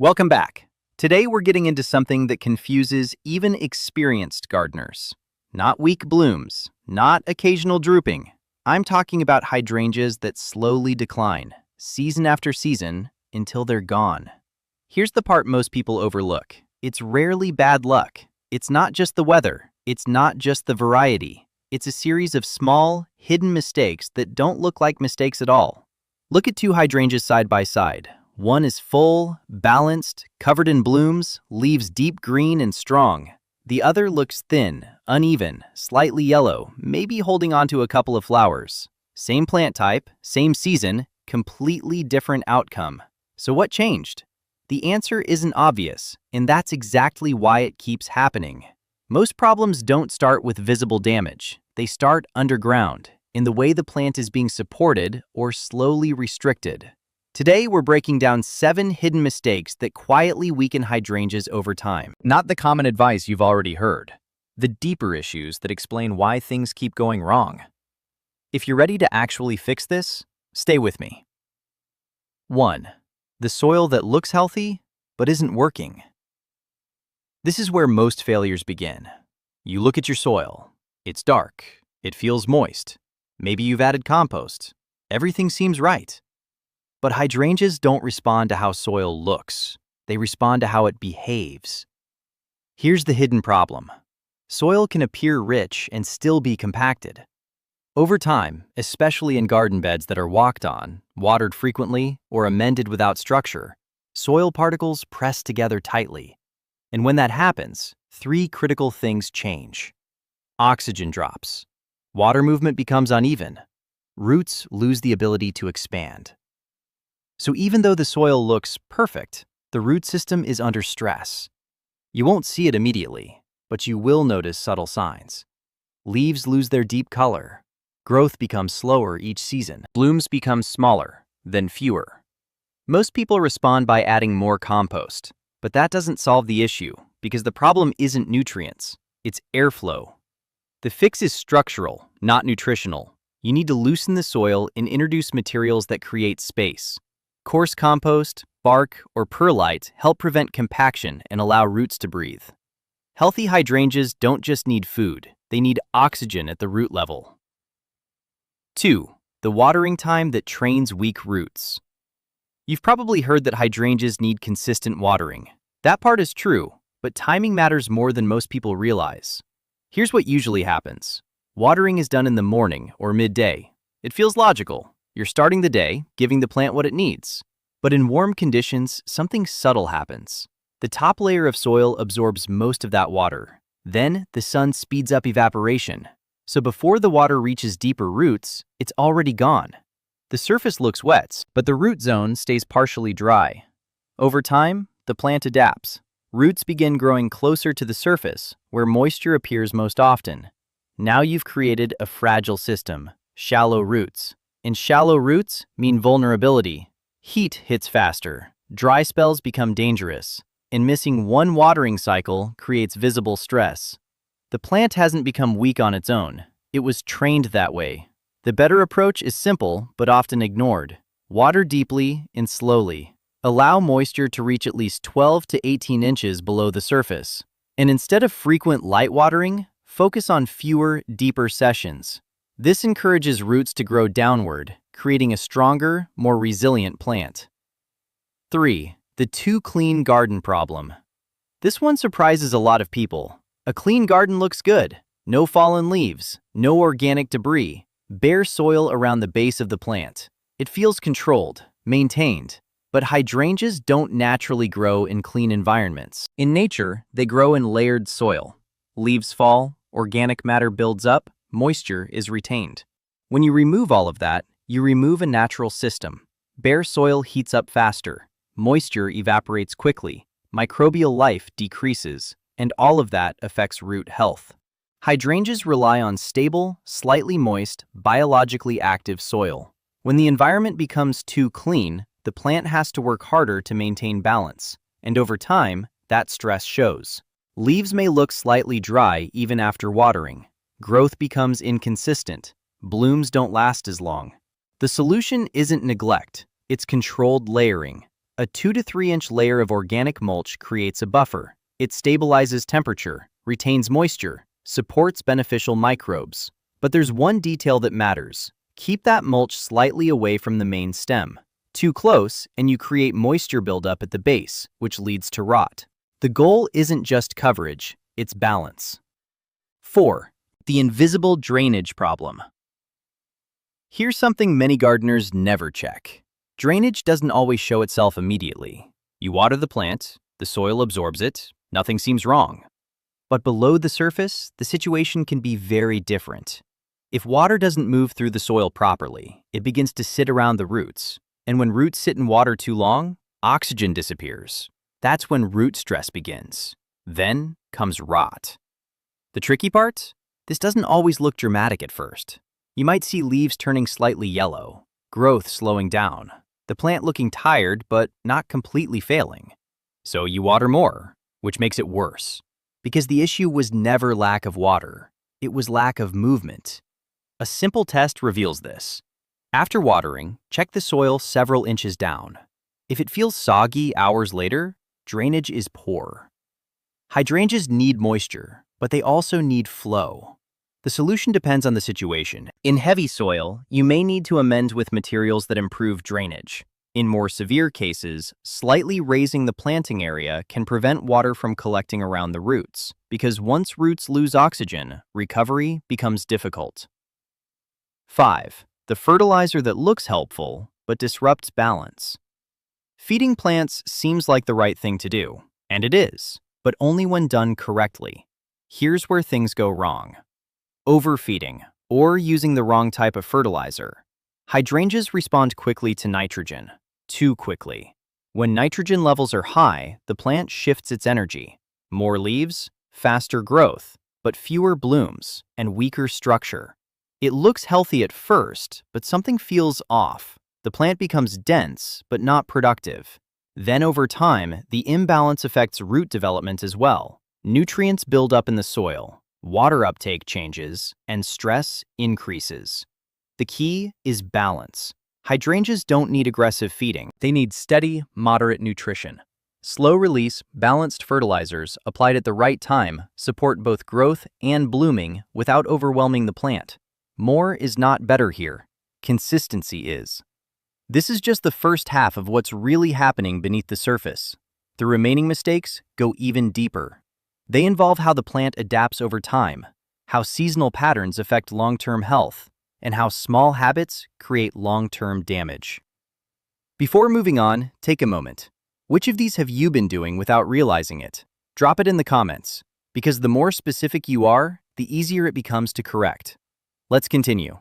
Welcome back. Today we're getting into something that confuses even experienced gardeners. Not weak blooms, not occasional drooping. I'm talking about hydrangeas that slowly decline, season after season, until they're gone. Here's the part most people overlook. It's rarely bad luck. It's not just the weather. It's not just the variety. It's a series of small, hidden mistakes that don't look like mistakes at all. Look at two hydrangeas side by side. One is full, balanced, covered in blooms, leaves deep green and strong. The other looks thin, uneven, slightly yellow, maybe holding onto a couple of flowers. Same plant type, same season, completely different outcome. So what changed? The answer isn't obvious, and that's exactly why it keeps happening. Most problems don't start with visible damage. They start underground, in the way the plant is being supported or slowly restricted. Today, we're breaking down 7 hidden mistakes that quietly weaken hydrangeas over time. Not the common advice you've already heard. The deeper issues that explain why things keep going wrong. If you're ready to actually fix this, stay with me. 1. The soil that looks healthy, but isn't working. This is where most failures begin. You look at your soil. It's dark. It feels moist. Maybe you've added compost. Everything seems right. But hydrangeas don't respond to how soil looks. They respond to how it behaves. Here's the hidden problem. Soil can appear rich and still be compacted. Over time, especially in garden beds that are walked on, watered frequently, or amended without structure, soil particles press together tightly. And when that happens, 3 critical things change. Oxygen drops. Water movement becomes uneven. Roots lose the ability to expand. So even though the soil looks perfect, the root system is under stress. You won't see it immediately, but you will notice subtle signs. Leaves lose their deep color. Growth becomes slower each season. Blooms become smaller, then fewer. Most people respond by adding more compost, but that doesn't solve the issue because the problem isn't nutrients, it's airflow. The fix is structural, not nutritional. You need to loosen the soil and introduce materials that create space. Coarse compost, bark, or perlite help prevent compaction and allow roots to breathe. Healthy hydrangeas don't just need food, they need oxygen at the root level. 2. The watering time that trains weak roots. You've probably heard that hydrangeas need consistent watering. That part is true, but timing matters more than most people realize. Here's what usually happens. Watering is done in the morning or midday. It feels logical. You're starting the day, giving the plant what it needs. But in warm conditions, something subtle happens. The top layer of soil absorbs most of that water. Then, the sun speeds up evaporation. So before the water reaches deeper roots, it's already gone. The surface looks wet, but the root zone stays partially dry. Over time, the plant adapts. Roots begin growing closer to the surface, where moisture appears most often. Now you've created a fragile system, shallow roots. And shallow roots mean vulnerability. Heat hits faster, dry spells become dangerous, and missing one watering cycle creates visible stress. The plant hasn't become weak on its own. It was trained that way. The better approach is simple, but often ignored. Water deeply and slowly. Allow moisture to reach at least 12 to 18 inches below the surface. And instead of frequent light watering, focus on fewer, deeper sessions. This encourages roots to grow downward, creating a stronger, more resilient plant. 3. The too clean garden problem. This one surprises a lot of people. A clean garden looks good. No fallen leaves, no organic debris, bare soil around the base of the plant. It feels controlled, maintained. But hydrangeas don't naturally grow in clean environments. In nature, they grow in layered soil. Leaves fall, organic matter builds up, moisture is retained. When you remove all of that, you remove a natural system. Bare soil heats up faster, moisture evaporates quickly, microbial life decreases, and all of that affects root health. Hydrangeas rely on stable, slightly moist, biologically active soil. When the environment becomes too clean, the plant has to work harder to maintain balance, and over time, that stress shows. Leaves may look slightly dry even after watering. Growth becomes inconsistent. Blooms don't last as long. The solution isn't neglect, it's controlled layering. A 2 to 3 inch layer of organic mulch creates a buffer. It stabilizes temperature, retains moisture, supports beneficial microbes. But there's one detail that matters. Keep that mulch slightly away from the main stem. Too close, and you create moisture buildup at the base, which leads to rot. The goal isn't just coverage, it's balance. 4. The invisible drainage problem. Here's something many gardeners never check. Drainage doesn't always show itself immediately. You water the plant, the soil absorbs it, nothing seems wrong. But below the surface, the situation can be very different. If water doesn't move through the soil properly, it begins to sit around the roots. And when roots sit in water too long, oxygen disappears. That's when root stress begins. Then comes rot. The tricky part? This doesn't always look dramatic at first. You might see leaves turning slightly yellow, growth slowing down, the plant looking tired but not completely failing. So you water more, which makes it worse. Because the issue was never lack of water, it was lack of movement. A simple test reveals this. After watering, check the soil several inches down. If it feels soggy hours later, drainage is poor. Hydrangeas need moisture, but they also need flow. The solution depends on the situation. In heavy soil, you may need to amend with materials that improve drainage. In more severe cases, slightly raising the planting area can prevent water from collecting around the roots, because once roots lose oxygen, recovery becomes difficult. 5. The fertilizer that looks helpful, but disrupts balance. Feeding plants seems like the right thing to do, and it is, but only when done correctly. Here's where things go wrong. Overfeeding, or using the wrong type of fertilizer. Hydrangeas respond quickly to nitrogen, too quickly. When nitrogen levels are high, the plant shifts its energy. More leaves, faster growth, but fewer blooms and weaker structure. It looks healthy at first, but something feels off. The plant becomes dense, but not productive. Then over time, the imbalance affects root development as well. Nutrients build up in the soil, water uptake changes, and stress increases. The key is balance. Hydrangeas don't need aggressive feeding. They need steady, moderate nutrition. Slow-release, balanced fertilizers applied at the right time support both growth and blooming without overwhelming the plant. More is not better here. Consistency is. This is just the first half of what's really happening beneath the surface. The remaining mistakes go even deeper. They involve how the plant adapts over time, how seasonal patterns affect long-term health, and how small habits create long-term damage. Before moving on, take a moment. Which of these have you been doing without realizing it? Drop it in the comments, because the more specific you are, the easier it becomes to correct. Let's continue.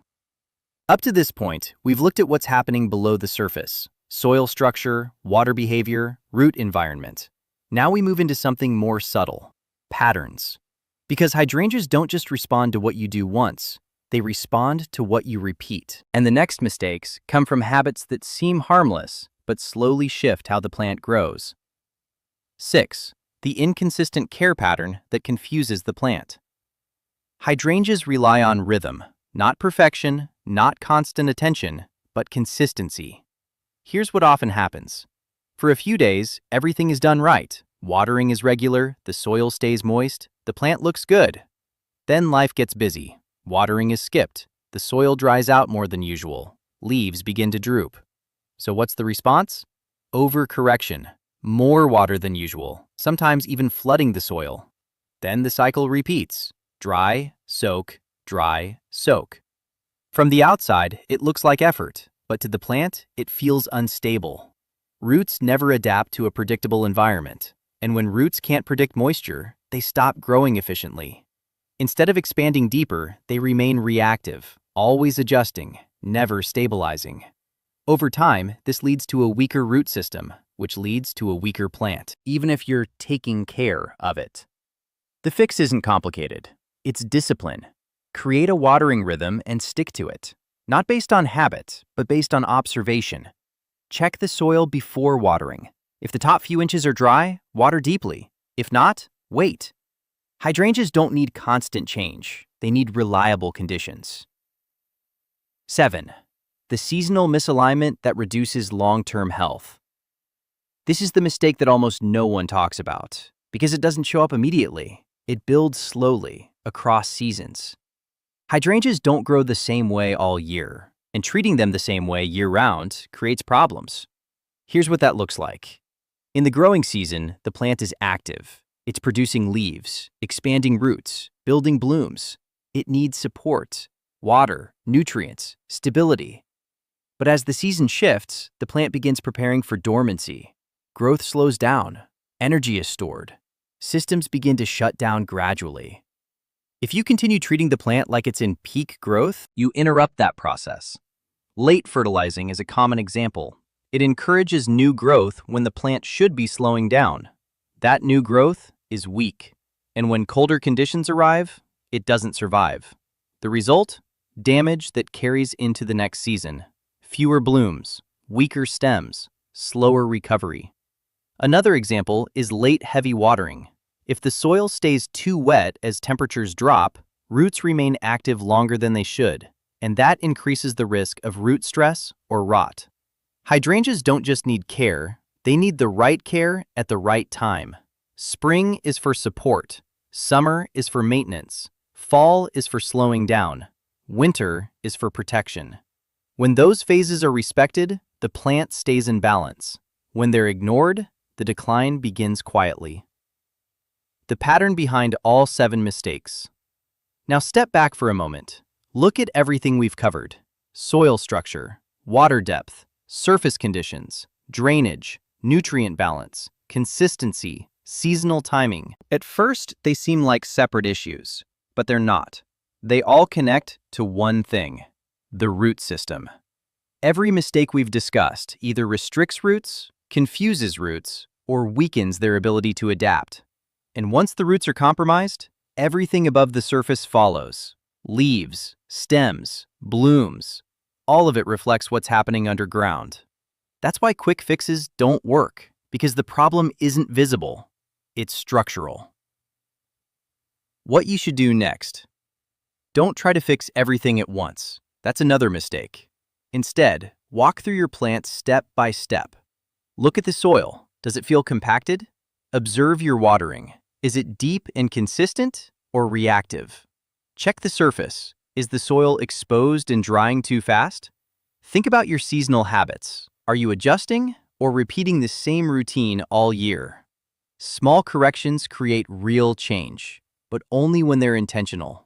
Up to this point, we've looked at what's happening below the surface: soil structure, water behavior, root environment. Now we move into something more subtle: patterns. Because hydrangeas don't just respond to what you do once, they respond to what you repeat. And the next mistakes come from habits that seem harmless, but slowly shift how the plant grows. 6. The inconsistent care pattern that confuses the plant. Hydrangeas rely on rhythm, not perfection, not constant attention, but consistency. Here's what often happens. For a few days, everything is done right. Watering is regular, the soil stays moist, the plant looks good. Then life gets busy. Watering is skipped, the soil dries out more than usual, leaves begin to droop. So what's the response? Overcorrection. More water than usual, sometimes even flooding the soil. Then the cycle repeats. Dry, soak, dry, soak. From the outside, it looks like effort, but to the plant, it feels unstable. Roots never adapt to a predictable environment, and when roots can't predict moisture, they stop growing efficiently. Instead of expanding deeper, they remain reactive, always adjusting, never stabilizing. Over time, this leads to a weaker root system, which leads to a weaker plant, even if you're taking care of it. The fix isn't complicated. It's discipline. Create a watering rhythm and stick to it. Not based on habit, but based on observation. Check the soil before watering. If the top few inches are dry, water deeply. If not, wait. Hydrangeas don't need constant change. They need reliable conditions. 7. The seasonal misalignment that reduces long-term health. This is the mistake that almost no one talks about, because it doesn't show up immediately. It builds slowly, across seasons. Hydrangeas don't grow the same way all year, and treating them the same way year-round creates problems. Here's what that looks like. In the growing season, the plant is active. It's producing leaves, expanding roots, building blooms. It needs support, water, nutrients, stability. But as the season shifts, the plant begins preparing for dormancy. Growth slows down, energy is stored. Systems begin to shut down gradually. If you continue treating the plant like it's in peak growth, you interrupt that process. Late fertilizing is a common example. It encourages new growth when the plant should be slowing down. That new growth is weak, and when colder conditions arrive, it doesn't survive. The result? Damage that carries into the next season. Fewer blooms, weaker stems, slower recovery. Another example is late heavy watering. If the soil stays too wet as temperatures drop, roots remain active longer than they should, and that increases the risk of root stress or rot. Hydrangeas don't just need care, they need the right care at the right time. Spring is for support, summer is for maintenance, fall is for slowing down, winter is for protection. When those phases are respected, the plant stays in balance. When they're ignored, the decline begins quietly. The pattern behind all 7 mistakes. Now step back for a moment. Look at everything we've covered. Soil structure, water depth, surface conditions, drainage, nutrient balance, consistency, seasonal timing. At first, they seem like separate issues, but they're not. They all connect to one thing: the root system. Every mistake we've discussed either restricts roots, confuses roots, or weakens their ability to adapt. And once the roots are compromised, everything above the surface follows. Leaves, stems, blooms. All of it reflects what's happening underground. That's why quick fixes don't work, because the problem isn't visible. It's structural. What you should do next. Don't try to fix everything at once. That's another mistake. Instead, walk through your plant step by step. Look at the soil. Does it feel compacted? Observe your watering. Is it deep and consistent or reactive? Check the surface. Is the soil exposed and drying too fast? Think about your seasonal habits. Are you adjusting or repeating the same routine all year? Small corrections create real change, but only when they're intentional.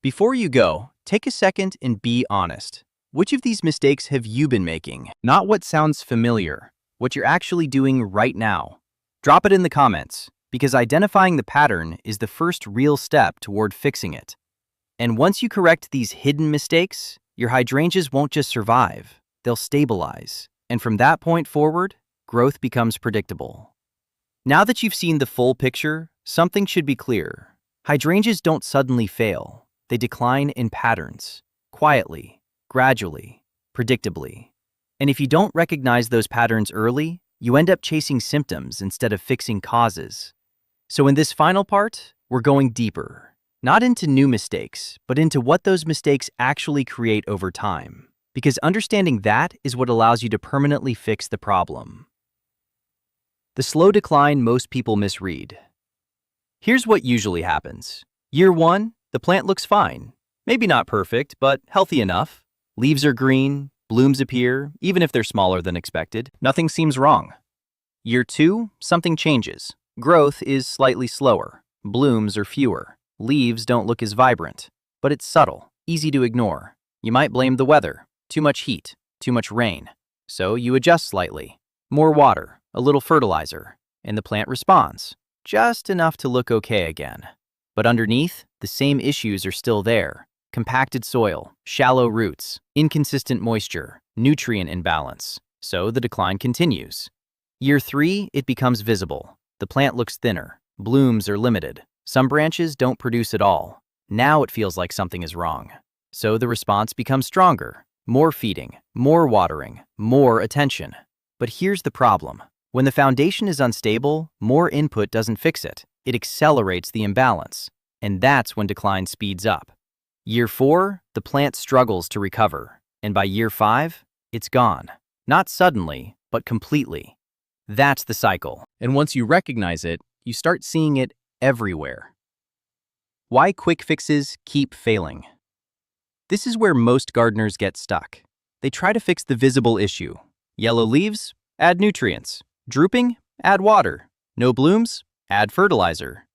Before you go, take a second and be honest. Which of these mistakes have you been making? Not what sounds familiar, what you're actually doing right now. Drop it in the comments, because identifying the pattern is the first real step toward fixing it. And once you correct these hidden mistakes, your hydrangeas won't just survive, they'll stabilize. And from that point forward, growth becomes predictable. Now that you've seen the full picture, something should be clear. Hydrangeas don't suddenly fail. They decline in patterns, quietly, gradually, predictably. And if you don't recognize those patterns early, you end up chasing symptoms instead of fixing causes. So in this final part, we're going deeper, not into new mistakes, but into what those mistakes actually create over time. Because understanding that is what allows you to permanently fix the problem. The slow decline most people misread. Here's what usually happens. Year 1, the plant looks fine. Maybe not perfect, but healthy enough. Leaves are green, blooms appear, even if they're smaller than expected. Nothing seems wrong. Year 2, something changes. Growth is slightly slower. Blooms are fewer. Leaves don't look as vibrant. But it's subtle, easy to ignore. You might blame the weather. Too much heat, too much rain. So you adjust slightly. More water, a little fertilizer, and the plant responds. Just enough to look okay again. But underneath, the same issues are still there. Compacted soil, shallow roots, inconsistent moisture, nutrient imbalance. So the decline continues. Year 3, it becomes visible. The plant looks thinner. Blooms are limited. Some branches don't produce at all. Now it feels like something is wrong. So the response becomes stronger. More feeding, more watering, more attention. But here's the problem. When the foundation is unstable, more input doesn't fix it. It accelerates the imbalance. And that's when decline speeds up. Year 4, the plant struggles to recover. And by year 5, it's gone. Not suddenly, but completely. That's the cycle. And once you recognize it, you start seeing it everywhere. Why quick fixes keep failing? This is where most gardeners get stuck. They try to fix the visible issue. Yellow leaves? Add nutrients. Drooping? Add water. No blooms? Add fertilizer.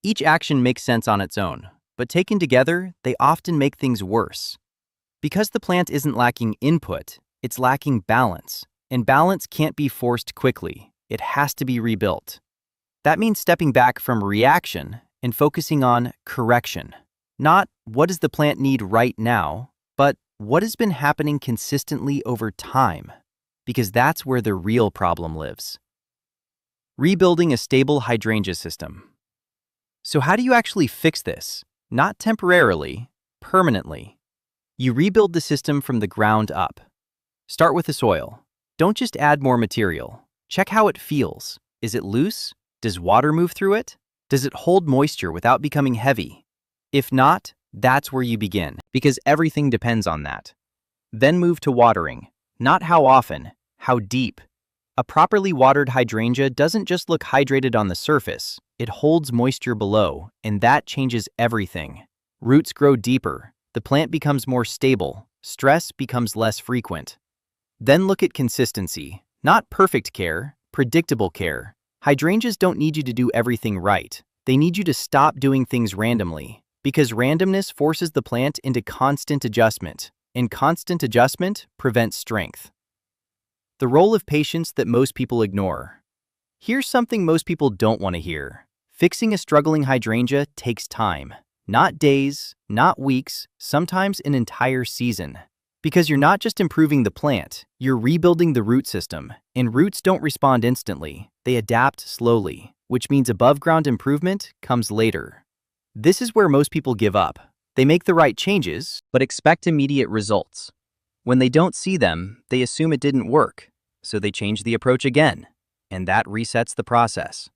Each action makes sense on its own, but taken together, they often make things worse. Because the plant isn't lacking input, it's lacking balance, and balance can't be forced quickly. It has to be rebuilt. That means stepping back from reaction and focusing on correction. Not what does the plant need right now, but what has been happening consistently over time, because that's where the real problem lives. Rebuilding a stable hydrangea system. So how do you actually fix this? Not temporarily, permanently. You rebuild the system from the ground up. Start with the soil. Don't just add more material. Check how it feels. Is it loose? Does water move through it? Does it hold moisture without becoming heavy? If not, that's where you begin, because everything depends on that. Then move to watering. Not how often, how deep. A properly watered hydrangea doesn't just look hydrated on the surface, it holds moisture below, and that changes everything. Roots grow deeper, the plant becomes more stable, stress becomes less frequent. Then look at consistency, not perfect care, predictable care. Hydrangeas don't need you to do everything right. They need you to stop doing things randomly, because randomness forces the plant into constant adjustment, and constant adjustment prevents strength. The role of patience that most people ignore. Here's something most people don't want to hear. Fixing a struggling hydrangea takes time. Not days, not weeks, sometimes an entire season. Because you're not just improving the plant, you're rebuilding the root system. And roots don't respond instantly, they adapt slowly, which means above-ground improvement comes later. This is where most people give up. They make the right changes, but expect immediate results. When they don't see them, they assume it didn't work, so they change the approach again, and that resets the process.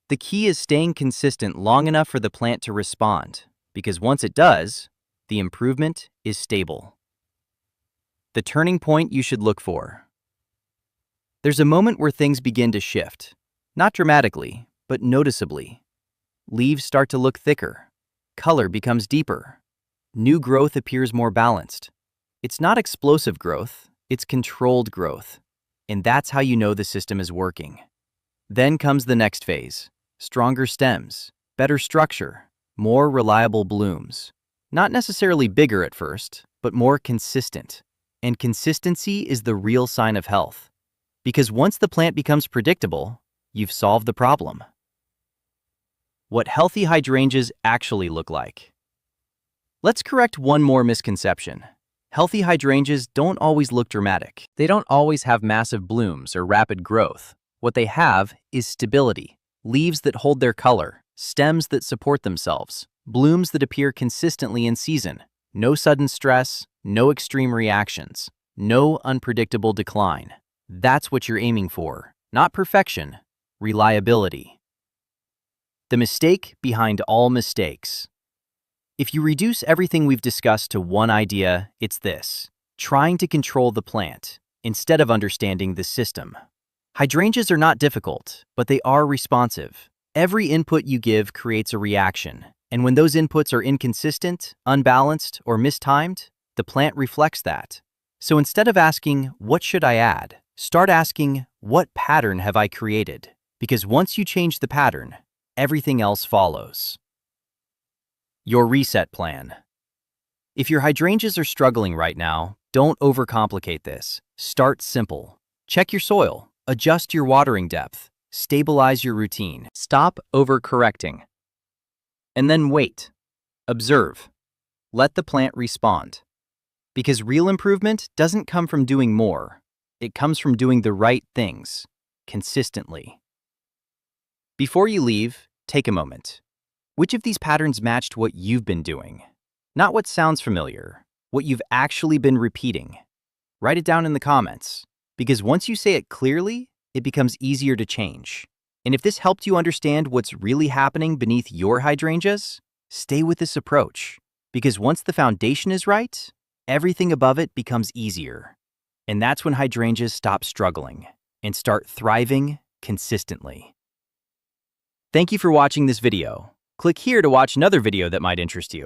The key is staying consistent long enough for the plant to respond, because once it does, the improvement is stable. The turning point you should look for. There's a moment where things begin to shift, not dramatically, but noticeably. Leaves start to look thicker, color becomes deeper, new growth appears more balanced. It's not explosive growth, it's controlled growth. And that's how you know the system is working. Then comes the next phase. Stronger stems, better structure, more reliable blooms. Not necessarily bigger at first, but more consistent. And consistency is the real sign of health. Because once the plant becomes predictable, you've solved the problem. What healthy hydrangeas actually look like. Let's correct one more misconception. Healthy hydrangeas don't always look dramatic. They don't always have massive blooms or rapid growth. What they have is stability, leaves that hold their color, stems that support themselves, blooms that appear consistently in season, no sudden stress, no extreme reactions, no unpredictable decline. That's what you're aiming for, not perfection, reliability. The mistake behind all mistakes. If you reduce everything we've discussed to one idea, it's this: trying to control the plant instead of understanding the system. Hydrangeas are not difficult, but they are responsive. Every input you give creates a reaction, and when those inputs are inconsistent, unbalanced, or mistimed, the plant reflects that. So instead of asking, "What should I add?" start asking, "What pattern have I created?" Because once you change the pattern, everything else follows. Your reset plan. If your hydrangeas are struggling right now, don't overcomplicate this. Start simple. Check your soil, adjust your watering depth, stabilize your routine. Stop overcorrecting. And then wait. Observe. Let the plant respond. Because real improvement doesn't come from doing more. It comes from doing the right things, consistently. Before you leave, take a moment. Which of these patterns matched what you've been doing? Not what sounds familiar, what you've actually been repeating. Write it down in the comments, because once you say it clearly, it becomes easier to change. And if this helped you understand what's really happening beneath your hydrangeas, stay with this approach, because once the foundation is right, everything above it becomes easier. And that's when hydrangeas stop struggling and start thriving consistently. Thank you for watching this video. Click here to watch another video that might interest you.